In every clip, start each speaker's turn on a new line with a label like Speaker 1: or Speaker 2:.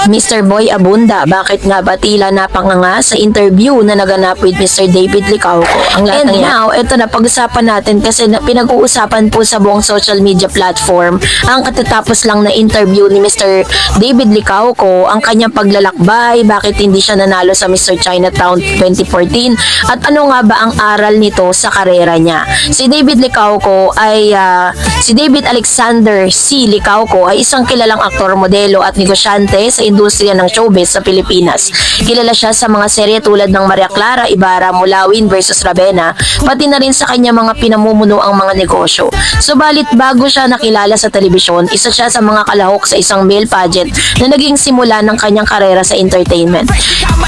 Speaker 1: Mr. Boy Abunda, bakit nga ba tila napanganga sa interview na naganap with Mr. David Licauco? And now, ito na pag-usapan natin kasi pinag-uusapan po sa buong social media platform ang katatapos lang na interview ni Mr. David Licauco, ang kanyang paglalakbay, bakit hindi siya nanalo sa Mr. Chinatown 2014 at ano nga ba ang aral nito sa karera niya. Si David Alexander C. Licauco ay isang kilalang aktor, modelo at negosyante sa industriya ng showbiz sa Pilipinas. Kilala siya sa mga serye tulad ng Maria Clara Ibarra, Mulawin versus Ravenna, pati na rin sa kanya mga pinamumuno ang mga negosyo. Subalit bago siya nakilala sa telebisyon, isa siya sa mga kalahok sa isang male pageant na naging simula ng kanyang karera sa entertainment.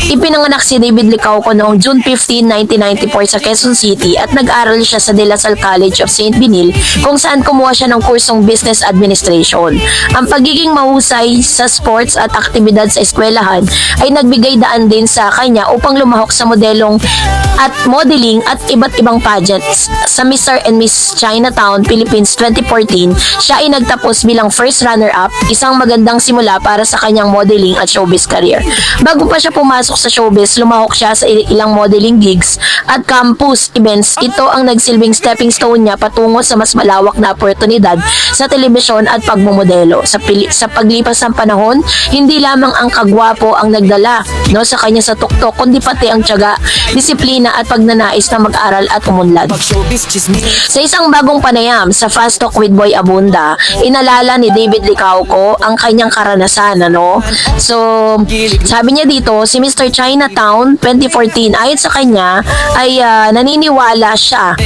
Speaker 1: Ipinanganak si David Licauco noong June 15, 1994 sa Quezon City at nag-aral siya sa De La Salle College of St. Benil kung saan kumuha siya ng kursong Business Administration. Ang pagiging mahusay sa sports at aktibidad sa eskwelahan ay nagbigay daan din sa kanya upang lumahok sa modeling at iba't ibang pageants. Sa Mr. and Miss Chinatown Philippines 2014, siya ay nagtapos bilang first runner-up, isang magandang simula para sa kanyang modeling at showbiz career. Bago pa siya pumasok sa showbiz, lumahok siya sa ilang modeling gigs at campus events. Ito ang nagsilbing stepping stone niya patungo sa mas malawak na oportunidad sa telebisyon at pagmumodelo. Sa paglipas ng panahon, hindi lamang ang kagwapo ang nagdala sa kanya sa tuktok, kundi pati ang tiyaga, disiplina at pagnanais na mag-aral at umunlad. Sa isang bagong panayam sa Fast Talk with Boy Abunda, inalala ni David Licauco ang kanyang karanasan. So, sabi niya dito, si Mr. Chinatown 2014, ayon sa kanya, ay naniniwala siya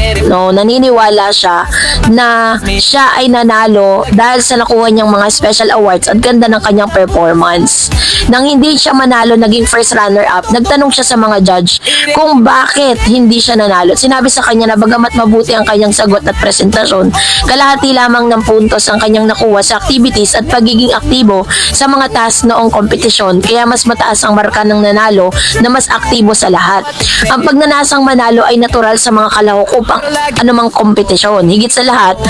Speaker 1: na siya ay nanalo dahil sa nakuha niyang mga special awards at ganda ng kanyang performance. Nang hindi siya manalo, naging first runner-up, nagtanong siya sa mga judge kung bakit hindi siya nanalo. Sinabi sa kanya na bagamat mabuti ang kanyang sagot at presentasyon, kalahati lamang ng puntos ang kanyang nakuha sa activities at pagiging aktibo sa mga task noong kompetisyon, kaya mas mataas ang marka ng nanalo na mas aktibo sa lahat. Ang pagnanasang manalo ay natural sa mga kalahok upang anumang kompetisyon. Higit sa lahat,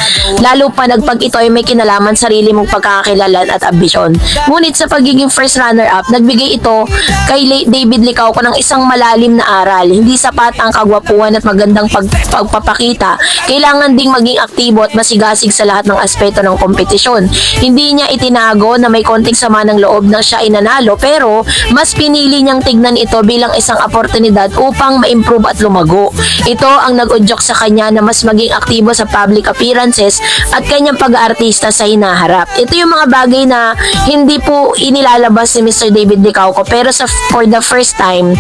Speaker 1: lalo pa nagpag ito ay may kinalaman sarili mong pagkakakilalan at ambisyon. Ngunit sa pagiging first runner-up, nagbigay ito kay David Licauco ng isang malalim na aral. Hindi sapat ang kagwapuhan at magandang pagpapakita. Kailangan ding maging aktibo at masigasig sa lahat ng aspeto ng kompetisyon. Hindi niya itinago na may konting sama ng loob na siya ay nanalo, pero mas pinili niyang tignan ito bilang isang oportunidad upang ma-improve at lumago. Ito ang nag-udyok sa kanya na mas maging aktibo sa public appearances at kanyang pag-aartista sa hinaharap. Ito yung mga bagay na hindi po inilalabas ni Mr. David Licauco, pero for the first time,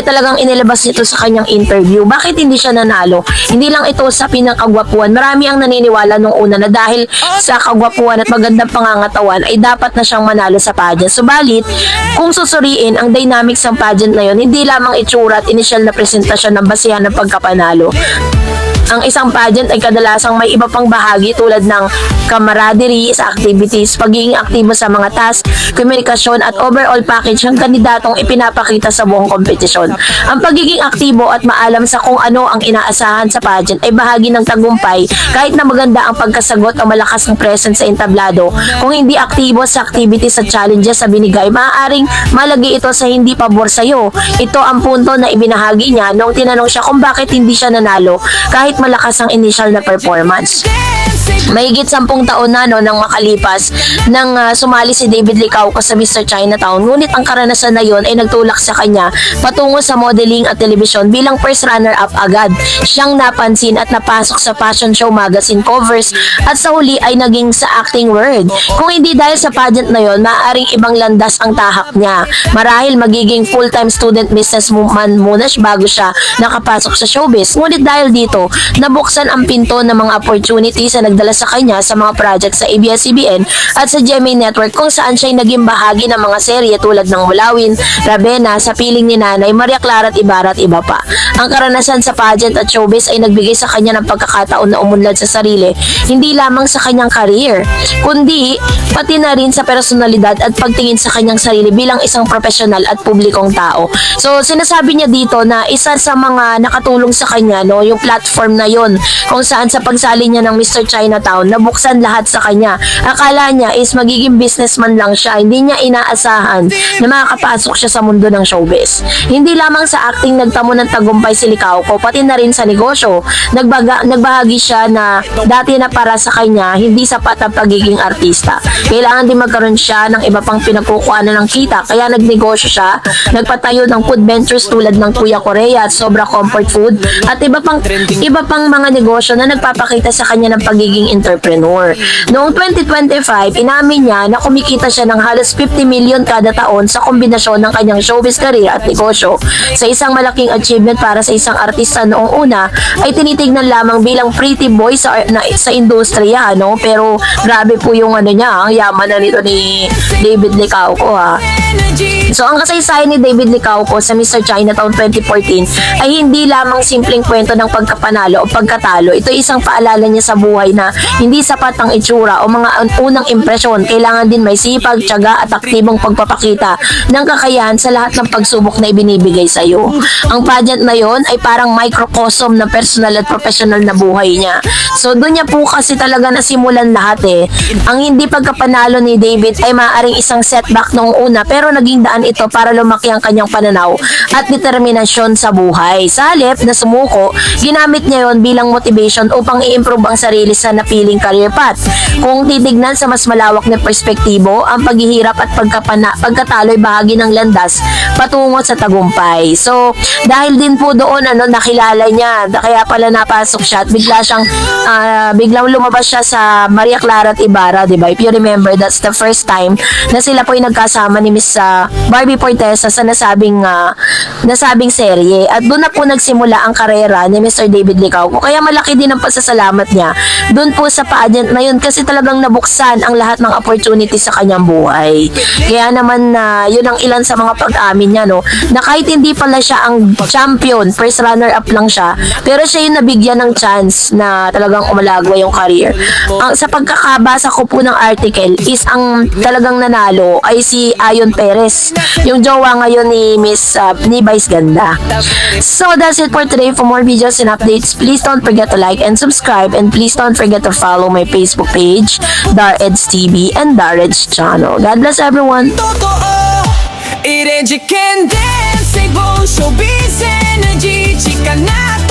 Speaker 1: talagang inilabas nito sa kanyang interview. Bakit hindi siya nanalo? Hindi lang ito sa pinakagwapuan. Marami ang naniniwala nung una na dahil sa kagwapuan at magandang pangangatawan ay dapat na siyang manalo sa pageant. Subalit, kung susuriin ang dynamics ng pageant na yun, hindi lamang itsura at initial na presentasyon ng basihan ng pagkapanalo. Ang isang pageant ay kadalasang may iba pang bahagi tulad ng camaraderie sa activities, pagiging aktibo sa mga task, komunikasyon at overall package ng kandidatong ipinapakita sa buong kompetisyon. Ang pagiging aktibo at maalam sa kung ano ang inaasahan sa pageant ay bahagi ng tagumpay kahit na maganda ang pagkasagot o malakas ang presence sa entablado. Kung hindi aktibo sa activities at challenges sa binigay, maaaring malagay ito sa hindi pabor sa iyo. Ito ang punto na ibinahagi niya nung tinanong siya kung bakit hindi siya nanalo kahit malakas ang initial na performance. Mahigit 10 taon na nang makalipas nang sumali si David Licauco sa Mr. Chinatown, ngunit ang karanasan na yon ay nagtulak sa kanya patungo sa modeling at telebisyon. Bilang first runner-up agad siyang napansin at napasok sa fashion show magazine covers at sa huli ay naging sa acting world. Kung hindi dahil sa pageant na yon, maaaring ibang landas ang tahak niya. Marahil magiging full-time student businessman muna siya bago siya nakapasok sa showbiz. Ngunit dahil dito, nabuksan ang pinto ng mga opportunities na nagdala sa kanya sa mga project sa ABS-CBN at sa GMA Network, kung saan siya naging bahagi ng mga serye tulad ng Mulawin, Ravenna, Sa Piling ni Nanay, Maria Clara at Ibarra at iba pa. Ang karanasan sa pageant at showbiz ay nagbigay sa kanya ng pagkakataon na umunlad sa sarili, hindi lamang sa kanyang career, kundi pati na rin sa personalidad at pagtingin sa kanyang sarili bilang isang profesional at publikong tao. So, sinasabi niya dito na isa sa mga nakatulong sa kanya, yung platform na yon, kung saan sa pagsali niya ng Mr. China Chinatown, nabuksan lahat sa kanya. Akala niya is magiging businessman lang siya. Hindi niya inaasahan na makakapasok siya sa mundo ng showbiz. Hindi lamang sa acting nagtamo ng tagumpay si Licauco, pati na rin sa negosyo. Nagbahagi siya na dati na para sa kanya, hindi sapat ang pagiging artista. Kailangan din magkaroon siya ng iba pang pinagkukuhanan ng kita. Kaya nagnegosyo siya, nagpatayo ng food ventures tulad ng Kuya Korea at Sobra Comfort Food at iba pang mga negosyo na nagpapakita sa kanya ng pagiging entrepreneur. Noong 2025, inamin niya na kumikita siya ng halos 50 million kada taon sa kombinasyon ng kanyang showbiz career at negosyo. Sa isang malaking achievement para sa isang artista noong una, ay tinitignan lamang bilang pretty boy sa industriya, no? Pero grabe po yung niya, ang yaman na nito ni David Licauco, ha. So, ang kasaysayan ni David Licauco sa Mr. Chinatown 2014 ay hindi lamang simpleng kwento ng pagkapanalo o pagkatalo. Ito ay isang paalala niya sa buhay na hindi sapat ang itsura o mga unang impresyon. Kailangan din may sipag, tiyaga at aktibong pagpapakita ng kakayahan sa lahat ng pagsubok na ibinibigay sa iyo. Ang pageant na yon ay parang microcosm ng personal at professional na buhay niya. So, doon niya po kasi talaga nasimulan lahat eh. Ang hindi pagkapanalo ni David ay maaaring isang setback noong una, pero naging daan ito para lumaki ang kanyang pananaw at determinasyon sa buhay. Sa halip na sumuko, ginamit niya yon bilang motivation upang i-improve ang sarili sa napiling career path. Kung titignan sa mas malawak na perspektibo, ang paghihirap at pagkatalo ay bahagi ng landas patungo sa tagumpay. So, dahil din po doon nakilala niya, kaya pala napasok siya at biglang lumabas siya sa Maria Clara at Ibarra, di ba? If you remember, that's the first time na sila po ay nagkasama ni Miss Barbie Fortesa sa nasabing serye. At doon na po nagsimula ang karera ni Mr. David Licauco. Kaya malaki din ang pasasalamat niya doon po sa pageant na yun, kasi talagang nabuksan ang lahat ng opportunity sa kanyang buhay. Kaya naman yun ang ilan sa mga pag-amin niya, no, na kahit hindi pala siya ang champion, first runner-up lang siya, pero siya yung nabigyan ng chance na talagang umalagwa yung career. Sa pagkakabasa ko po ng article is ang talagang nanalo ay si Ayon Perez, yung jowa ngayon ni Vice Ganda. So that's it for today. For more videos and updates, please don't forget to like and subscribe, and please don't forget to follow my Facebook page, Dareds TV and Dareds Channel. God bless everyone.
Speaker 2: It can dance, showbiz energy, chika na